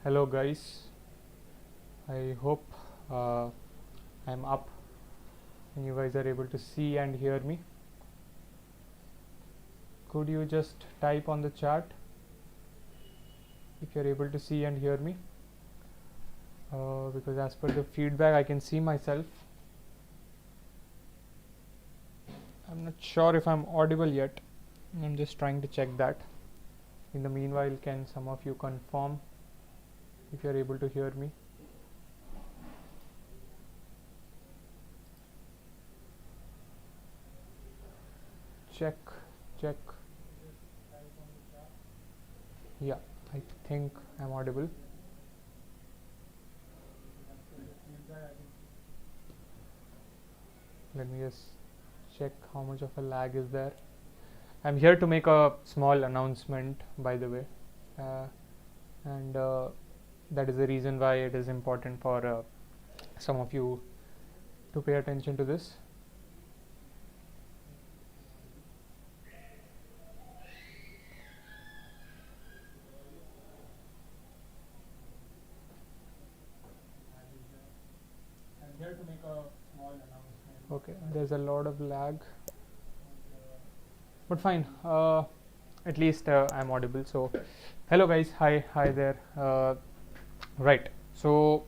Hello guys, I hope I'm up and you guys are able to see and hear me. Could you just type on the chat if you're able to see and hear me, because as per the feedback I can see myself. I'm not sure if I'm audible yet. I'm just trying to check that. In the meanwhile, can some of you confirm if you're able to hear me? Check. Yeah, I think I'm audible. Let me just check how much of a lag is there. I'm here to make a small announcement, by the way, and that is the reason why it is important for some of you to pay attention to this. I'm here to make a small announcement. Okay, there's a lot of lag, but fine. At least I'm audible. So, hello guys. Hi there. Right. So,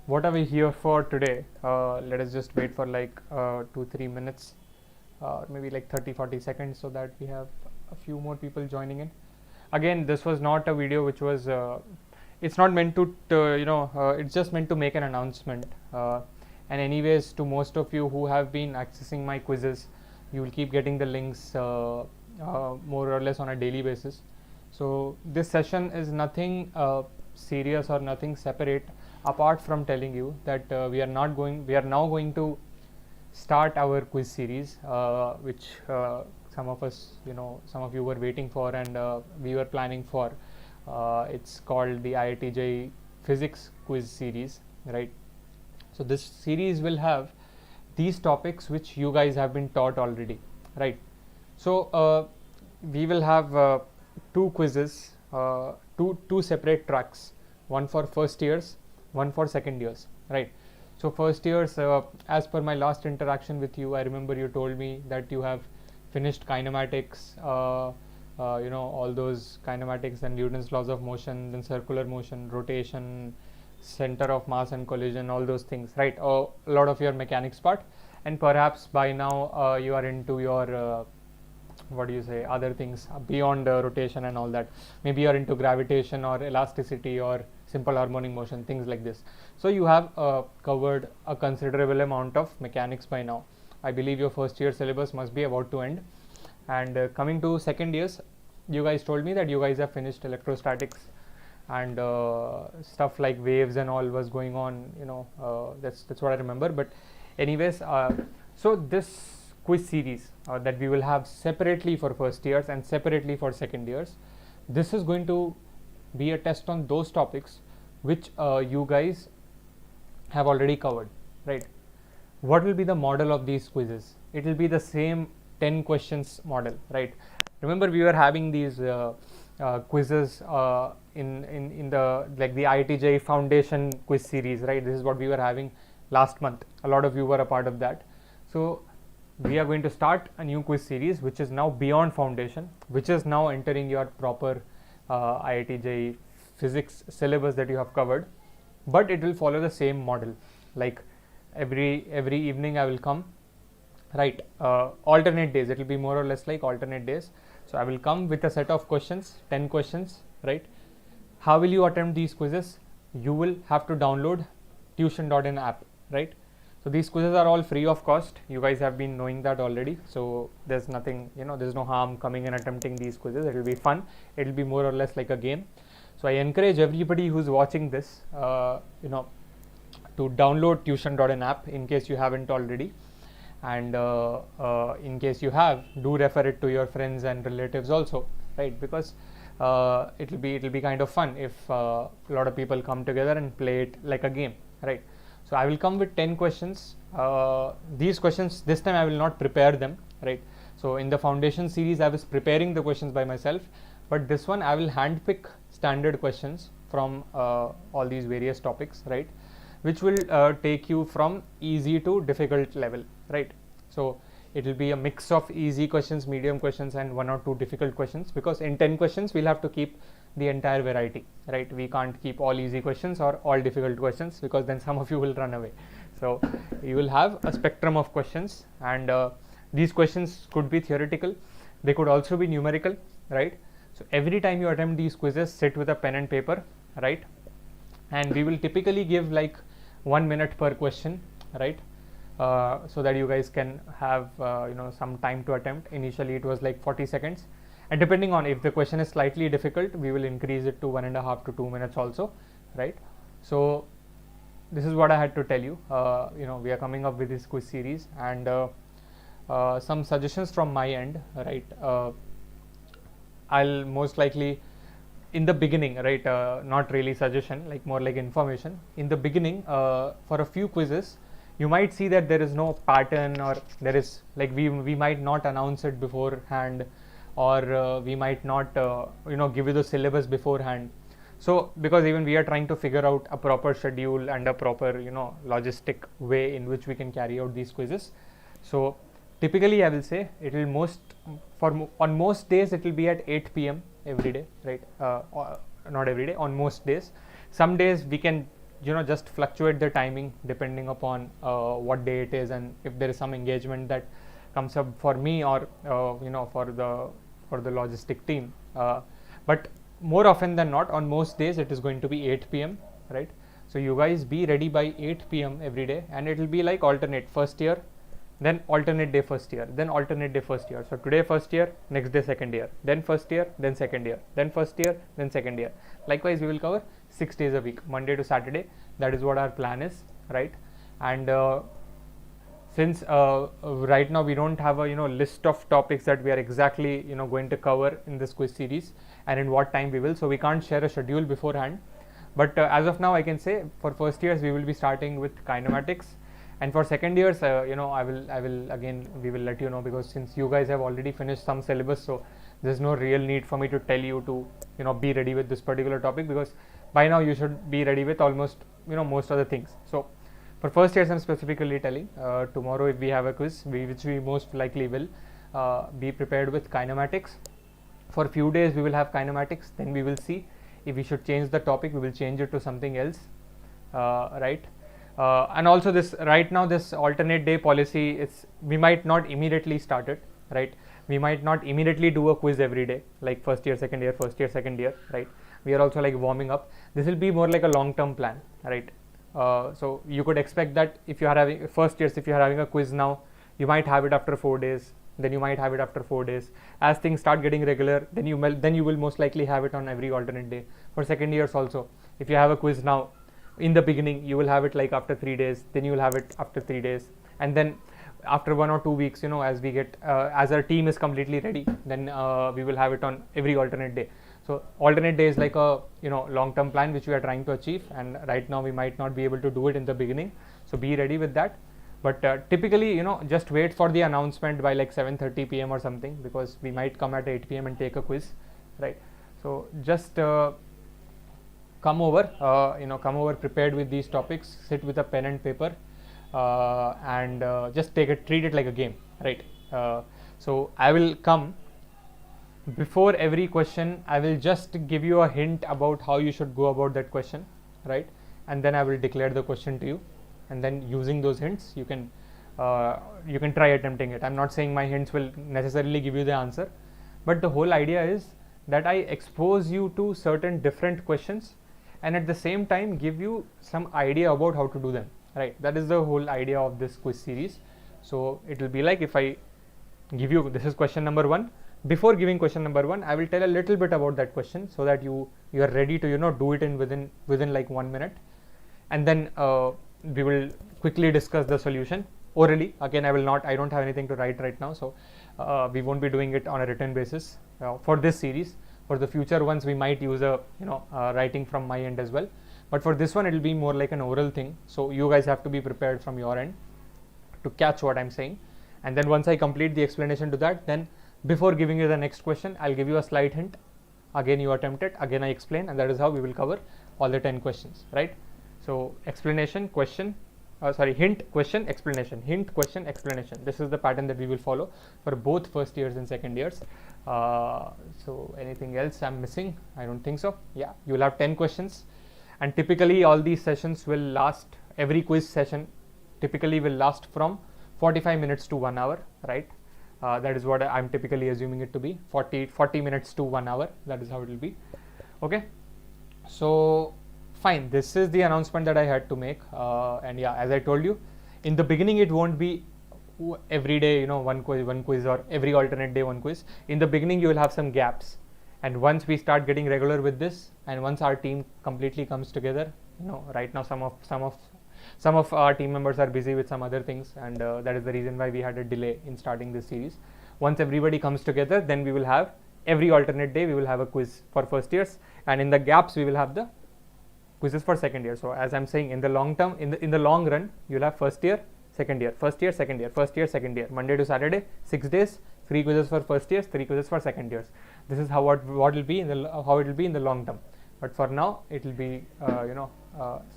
what are we here for today? Let us just wait for like 2-3 minutes, maybe like 30-40 seconds, so that we have a few more people joining in. Again, this was not a video which was. It's not meant to it's just meant to make an announcement. And anyways, to most of you who have been accessing my quizzes, you will keep getting the links more or less on a daily basis. So this session is nothing serious or nothing separate, apart from telling you that we are now going to start our quiz series, which some of you were waiting for, and we were planning for. It's called the IIT JEE physics quiz series, right? So this series will have these topics which you guys have been taught already, right? So we will have two quizzes, two separate tracks, one for first years, one for second years, right? So first years, as per my last interaction with you, I remember you told me that you have finished kinematics, all those kinematics and Newton's laws of motion, then circular motion, rotation, center of mass and collision, all those things, right? A lot of your mechanics part, and perhaps by now you are into your other things beyond rotation and all that. Maybe you are into gravitation or elasticity or simple harmonic motion, things like this. So you have covered a considerable amount of mechanics by now. I believe your first year syllabus must be about to end, and coming to second years, you guys told me that you guys have finished electrostatics and stuff like waves and all was going on, that's what I remember. But anyways, so this quiz series that we will have separately for first years and separately for second years, this is going to be a test on those topics which you guys have already covered, right? What will be the model of these quizzes? It will be the same 10 questions model, right? Remember, we were having these quizzes in the IIT JEE Foundation quiz series, right? This is what we were having last month. A lot of you were a part of that. So we are going to start a new quiz series which is now beyond foundation, which is now entering your proper IIT JEE physics syllabus that you have covered, but it will follow the same model. Like every evening I will come, right? Alternate days, it will be more or less like alternate days. So I will come with a set of questions, 10 questions, right? How will you attempt these quizzes? You will have to download tuition.in app, right? So these quizzes are all free of cost. You guys have been knowing that already. So there's nothing, there's no harm coming and attempting these quizzes. It will be fun. It will be more or less like a game. So I encourage everybody who's watching this, to download tuition.in app in case you haven't already. And in case you have, do refer it to your friends and relatives also, right? Because it'll be kind of fun if a lot of people come together and play it like a game, right? So I will come with 10 questions. These questions, this time I will not prepare them, right? So in the foundation series, I was preparing the questions by myself, but this one I will handpick standard questions from all these various topics, right, which will take you from easy to difficult level, right. So it will be a mix of easy questions, medium questions, and 1 or 2 difficult questions, because in 10 questions we'll have to keep the entire variety, right. We can't keep all easy questions or all difficult questions, because then some of you will run away. So you will have a spectrum of questions, and these questions could be theoretical, they could also be numerical, right. So every time you attempt these quizzes, sit with a pen and paper, right, and we will typically give like 1 minute per question, right, so that you guys can have some time to attempt. Initially it was like 40 seconds, and depending on if the question is slightly difficult, we will increase it to 1.5 to 2 minutes also, right. So this is what I had to tell you. We are coming up with this quiz series, and some suggestions from my end, right. I'll most likely in the beginning, right, not really suggestion, like more like information. In the beginning, for a few quizzes, you might see that there is no pattern, or there is like we might not announce it beforehand, or we might not give you the syllabus beforehand. So because even we are trying to figure out a proper schedule and a proper logistic way in which we can carry out these quizzes. So typically I will say it will on most days it will be at 8 p.m. every day, right, not every day, on most days. Some days we can just fluctuate the timing depending upon what day it is, and if there is some engagement that comes up for me, or for the logistic team, but more often than not, on most days it is going to be 8 p.m. right. So you guys be ready by 8 p.m. every day, and it will be like alternate first year, then alternate day first year, then alternate day first year. So today first year, next day second year, then first year, then second year, then first year, then second year. Likewise we will cover 6 days a week, Monday to Saturday. That is what our plan is, right. And since right now we don't have a list of topics that we are exactly going to cover in this quiz series, and in what time we will, so we can't share a schedule beforehand. But as of now I can say for first years we will be starting with kinematics, and for second years I will again we will let you know, because since you guys have already finished some syllabus, so there's no real need for me to tell you to be ready with this particular topic, because by now you should be ready with almost most of the things. So for first years I'm specifically telling, tomorrow if we have a quiz, which we most likely will, be prepared with kinematics. For a few days we will have kinematics, then we will see if we should change the topic, we will change it to something else, right. And also this right now, this alternate day policy, we might not immediately start it, right. We might not immediately do a quiz every day, like first year, second year, first year, second year, right. We are also like warming up. This will be more like a long term plan, right. So you could expect that if you are having first years, if you are having a quiz now, you might have it after 4 days, then you might have it after 4 days. As things start getting regular, then you will most likely have it on every alternate day. For second years also, if you have a quiz now, in the beginning you will have it like after 3 days, then you will have it after 3 days, and then after 1 or 2 weeks, as we get as our team is completely ready, then we will have it on every alternate day. So alternate day is like a long term plan which we are trying to achieve, and right now we might not be able to do it in the beginning, so be ready with that. But typically just wait for the announcement by like 7:30 p.m. or something, because we might come at 8 p.m. and take a quiz, right. So just come over prepared with these topics, sit with a pen and paper, and just treat it like a game, right. So I will come before every question, I will just give you a hint about how you should go about that question, right, and then I will declare the question to you, and then using those hints you can try attempting it. I'm not saying my hints will necessarily give you the answer, but the whole idea is that I expose you to certain different questions, and at the same time give you some idea about how to do them, right. That is the whole idea of this quiz series. So it will be like, if I give you, this is question number 1, before giving question number 1 I will tell a little bit about that question, so that you are ready to do it in within like 1 minute, and then we will quickly discuss the solution orally. Again, I don't have anything to write right now, so we won't be doing it on a written basis for this series. For the future ones we might use a writing from my end as well, but for this one it will be more like an oral thing, so you guys have to be prepared from your end to catch what I'm saying. And then once I complete the explanation to that, then before giving you the next question, I'll give you a slight hint again you attempt it, again I explain, and that is how we will cover all the 10 questions, right? So explanation, question, hint, question, explanation, hint, question, explanation. This is the pattern that we will follow for both first years and second years. So anything else I'm missing? I don't think so. Yeah, you will have 10 questions, and typically all these sessions will last, every quiz session typically will last from 45 minutes to 1 hour, right? That is what I'm typically assuming it to be, 40 minutes to 1 hour. That is how it will be. Okay, so fine, this is the announcement that I had to make, and yeah, as I told you in the beginning, it won't be every day, one quiz, or every alternate day one quiz. In the beginning you will have some gaps, and once we start getting regular with this, and once our team completely comes together, right now some of our team members are busy with some other things, and that is the reason why we had a delay in starting this series. Once everybody comes together, then we will have every alternate day we will have a quiz for first years, and in the gaps we will have the quizzes for second year. So as I'm saying, in the long term, in the long run, you'll have first year, second year, first year, second year, first year, second year, Monday to Saturday, 6 days, 3 quizzes for first years, 3 quizzes for second years. This is how what will be in the how it will be in the long term. But for now, it will be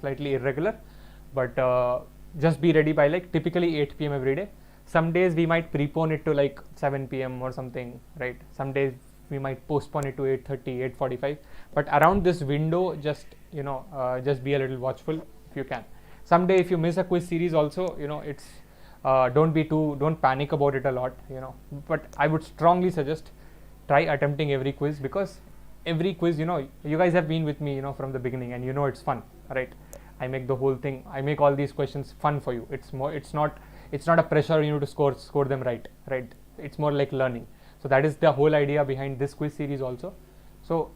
slightly irregular. But just be ready by like typically 8 p.m. every day. Some days we might prepone it to like 7 p.m. or something, right? Some days we might postpone it to 8:30, 8:45. But around this window, just just be a little watchful if you can. Someday if you miss a quiz series also, it's don't panic about it a lot, but I would strongly suggest try attempting every quiz, because every quiz, you guys have been with me, from the beginning, and it's fun, right? I make the whole thing, I make all these questions fun for you. It's not a pressure to score them right? It's more like learning. So that is the whole idea behind this quiz series also. So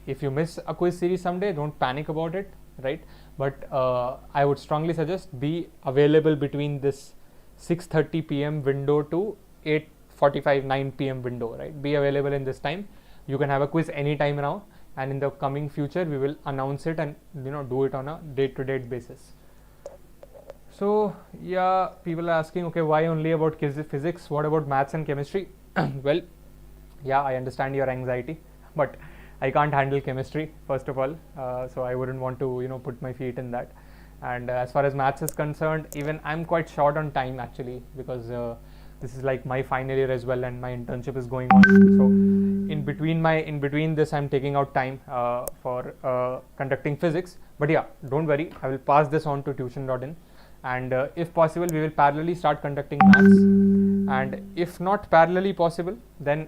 if you miss a quiz series someday, don't panic about it, right? But I would strongly suggest be available between this 6:30 p.m. window to 8:45, 9 p.m. window, right? Be available in this time. You can have a quiz anytime now, and in the coming future we will announce it and do it on a day-to-day basis. So yeah, people are asking, okay, why only about physics? What about maths and chemistry? Well, yeah, I understand your anxiety, but I can't handle chemistry, first of all, so I wouldn't want to put my feet in that. And as far as maths is concerned, even I'm quite short on time actually, because this is like my final year as well, and my internship is going on. So in between this, I'm taking out time for conducting physics. But yeah, don't worry, I will pass this on to tuition.in, and if possible we will parallelly start conducting maths, and if not parallelly possible, then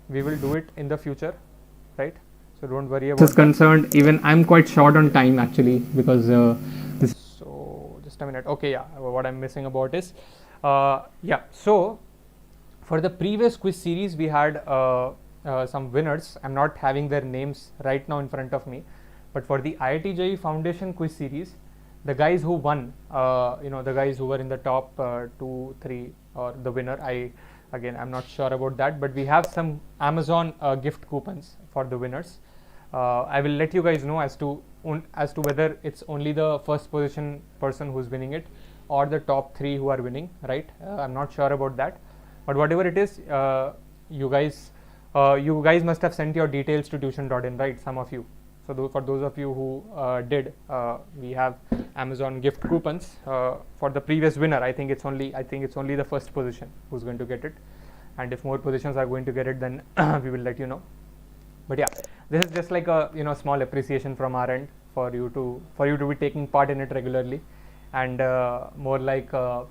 we will do it in the future, right? So don't worry about this is concerned. Even I'm quite short on time actually, because this. So just a minute. Okay, yeah. What I'm missing about is, yeah. So for the previous quiz series, we had some winners. I'm not having their names right now in front of me, but for the IIT JEE Foundation quiz series, the guys who won, the guys who were in the top 2, 3, or the winner, I'm not sure about that, but we have some Amazon gift coupons for the winners. I will let you guys know as to whether it's only the first position person who's winning it, or the top 3 who are winning, right? I'm not sure about that, but whatever it is, you guys must have sent your details to tuition.in, right? Some of you. So for those of you who did, we have Amazon gift coupons for the previous winner. I think it's only the first position who's going to get it, and if more positions are going to get it, then we will let you know. But yeah, this is just like a small appreciation from our end for you to be taking part in it regularly, and more like a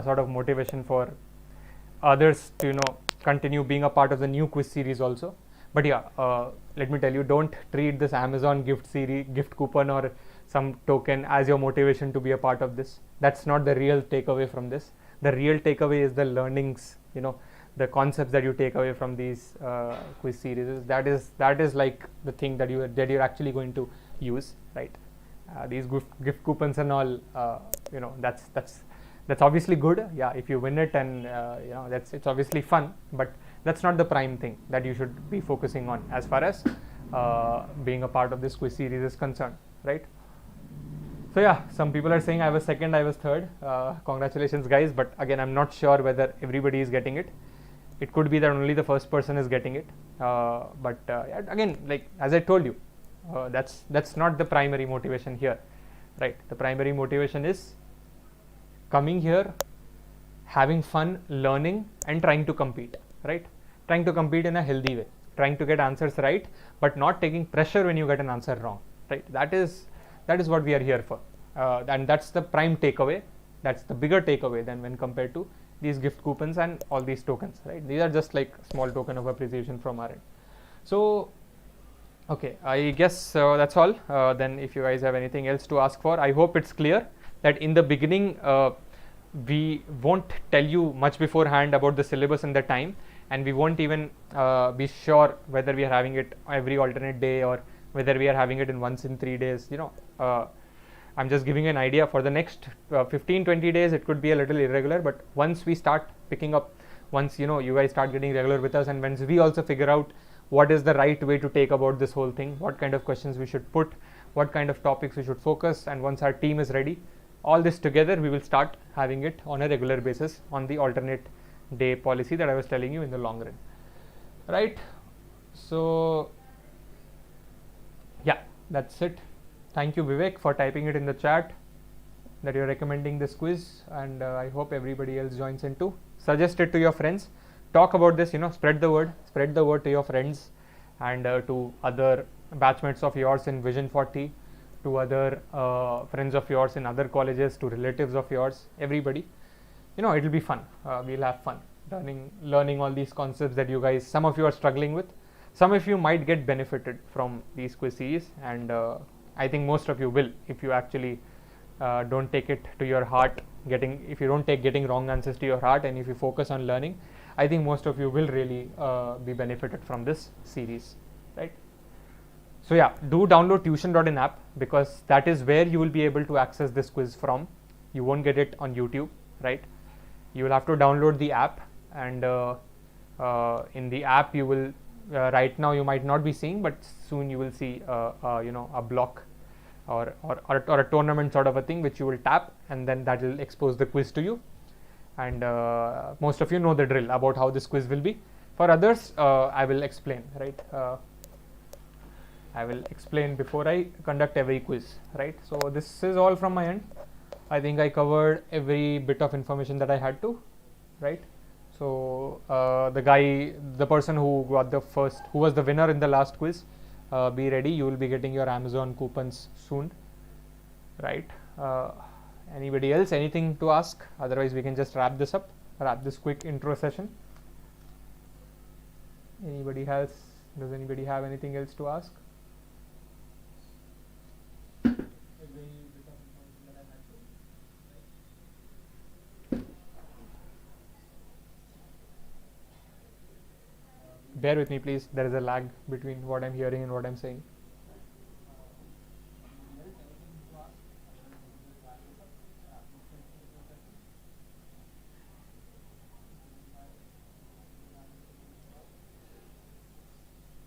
sort of motivation for others to continue being a part of the new quiz series also. But yeah, let me tell you, don't treat this Amazon gift coupon or some token as your motivation to be a part of this. That's not the real takeaway from this. The real takeaway is the learnings, the concepts that you take away from these quiz series. That is like the thing that you're actually going to use, right? These gift coupons and all, that's obviously good. Yeah, if you win it, and it's obviously fun, but that's not the prime thing that you should be focusing on as far as being a part of this quiz series is concerned, right? So yeah, some people are saying I was second, I was third. Congratulations guys, but again, I'm not sure whether everybody is getting it. it could be that only the first person is getting it, but again, like as I told you, that's not the primary motivation here, right? The primary motivation is coming here, having fun, learning, and trying to compete, right? Trying to compete in a healthy way, trying to get answers right, but not taking pressure when you get an answer wrong, right? That is what we are here for, and that's the prime takeaway. That's the bigger takeaway than when compared to these gift coupons and all these tokens, right? These are just like small token of appreciation from our end. So okay, I guess that's all. Then if you guys have anything else to ask for, I hope it's clear that in the beginning we won't tell you much beforehand about the syllabus and the time, and we won't even be sure whether we are having it every alternate day or whether we are having it in once in 3 days. I'm just giving an idea. For the next 15-20 days it could be a little irregular, but once we start picking up, once you guys start getting regular with us, and once we also figure out what is the right way to take about this whole thing, what kind of questions we should put, what kind of topics we should focus, and once our team is ready, all this together we will start having it on a regular basis on the alternate day policy that I was telling you in the long run, right? So yeah, that's it. Thank you, Vivek, for typing it in the chat that you're recommending this quiz, and I hope everybody else joins in too. Suggest it to your friends, talk about this, spread the word to your friends, and to other batchmates of yours in Vision 40, to other friends of yours in other colleges, to relatives of yours, everybody. It'll be fun. We'll have fun learning all these concepts that you guys, some of you are struggling with. Some of you might get benefited from these quiz series, and I think most of you will, if you actually don't take it to your heart, if you don't take getting wrong answers to your heart, and if you focus on learning, I think most of you will really be benefited from this series, right? So yeah, do download tuition.in app, because that is where you will be able to access this quiz from. You won't get it on YouTube, right? You will have to download the app, and in the app you will right now you might not be seeing, but soon you will see a block or a tournament sort of a thing which you will tap, and then that will expose the quiz to you. And most of you know the drill about how this quiz will be. For others, I will explain, right? I will explain before I conduct every quiz, right? So this is all from my end. I think I covered every bit of information that I had to, right? So the person who was the winner in the last quiz, be ready. You will be getting your Amazon coupons soon, right? Anybody else, anything to ask? Otherwise we can just wrap this quick intro session. Does anybody have anything else to ask? Bear with me, please. There is a lag between what I'm hearing and what I'm saying.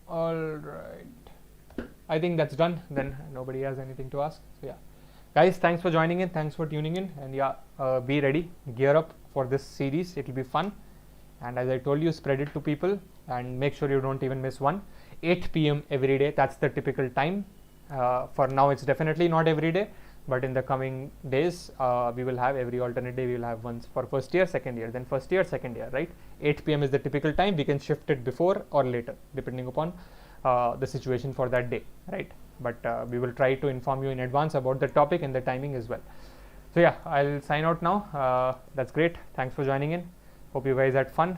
All right. I think that's done. Then nobody has anything to ask. So yeah, guys, thanks for joining in. Thanks for tuning in. And yeah, be ready. Gear up for this series. It will be fun. And as I told you, spread it to people and make sure you don't even miss one. 8 p.m. every day. That's the typical time. For now, it's definitely not every day, but in the coming days, we will have every alternate day. We will have once for first year, second year, then first year, second year, right? 8 p.m. is the typical time. We can shift it before or later, depending upon the situation for that day, right? But we will try to inform you in advance about the topic and the timing as well. So yeah, I'll sign out now. That's great. Thanks for joining in. Hope you guys had fun.